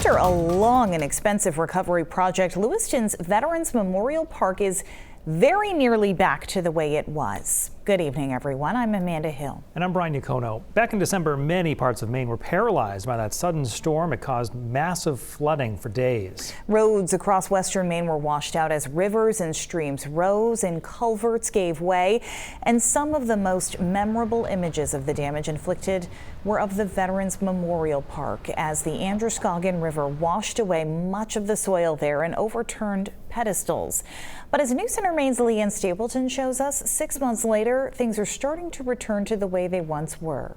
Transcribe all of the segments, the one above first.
After a long and expensive recovery project, Lewiston's Veterans Memorial Park is very nearly back to the way it was. Good evening, everyone. I'm Amanda Hill. And I'm Brian Yacono. Back in December, many parts of Maine were paralyzed by that sudden storm. It caused massive flooding for days. Roads across western Maine were washed out as rivers and streams rose and culverts gave way. And some of the most memorable images of the damage inflicted were of the Veterans Memorial Park as the Androscoggin River washed away much of the soil there and overturned pedestals. But as News Center Maine's Leanne Stapleton shows us, 6 months later, things are starting to return to the way they once were.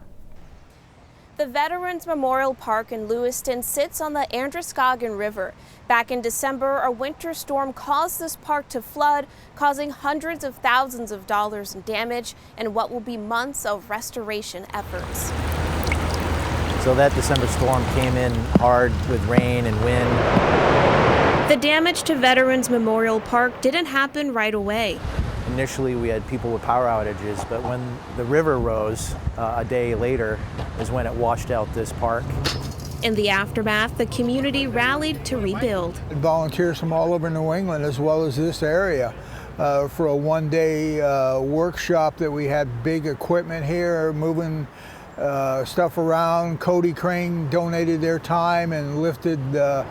The Veterans Memorial Park in Lewiston sits on the Androscoggin River. Back in December, a winter storm caused this park to flood, causing hundreds of thousands of dollars in damage and what will be months of restoration efforts. So that December storm came in hard with rain and wind. The damage to Veterans Memorial Park didn't happen right away. Initially, we had people with power outages, but when the river rose a day later is when it washed out this park. In the aftermath, the community rallied to rebuild. Volunteers from all over New England, as well as this area, for a one-day workshop that we had big equipment here, moving stuff around. Cody Crane donated their time and lifted the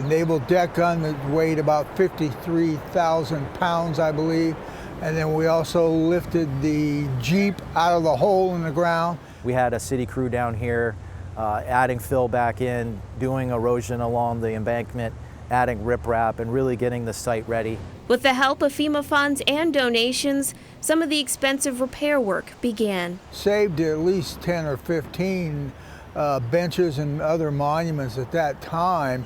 naval deck gun that weighed about 53,000 pounds, I believe. And then we also lifted the Jeep out of the hole in the ground. We had a city crew down here adding fill back in, doing erosion along the embankment, adding riprap, and really getting the site ready. With the help of FEMA funds and donations, some of the expensive repair work began. Saved at least 10 or 15 benches and other monuments at that time.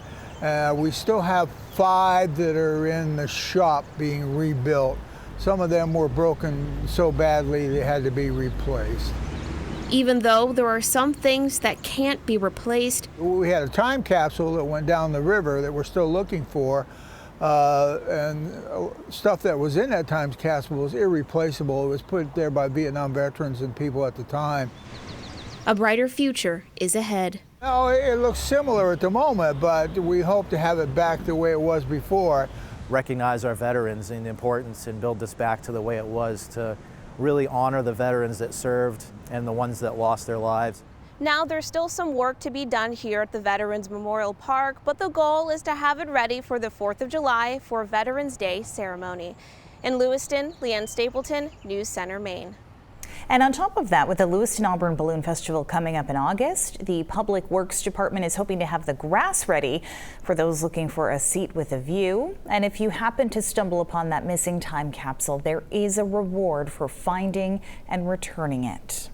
We still have 5 that are in the shop being rebuilt. Some of them were broken so badly they had to be replaced. Even though there are some things that can't be replaced. We had a time capsule that went down the river that we're still looking for. And stuff that was in that time capsule was irreplaceable. It was put there by Vietnam veterans and people at the time. A brighter future is ahead. No, it looks similar at the moment, but we hope to have it back the way it was before. Recognize our veterans and the importance and build this back to the way it was, to really honor the veterans that served and the ones that lost their lives. Now there's still some work to be done here at the Veterans Memorial Park, but the goal is to have it ready for the 4th of July for Veterans Day ceremony. In Lewiston, Leanne Stapleton, News Center, Maine. And on top of that, with the Lewiston-Auburn Balloon Festival coming up in August, the Public Works Department is hoping to have the grass ready for those looking for a seat with a view. And if you happen to stumble upon that missing time capsule, there is a reward for finding and returning it.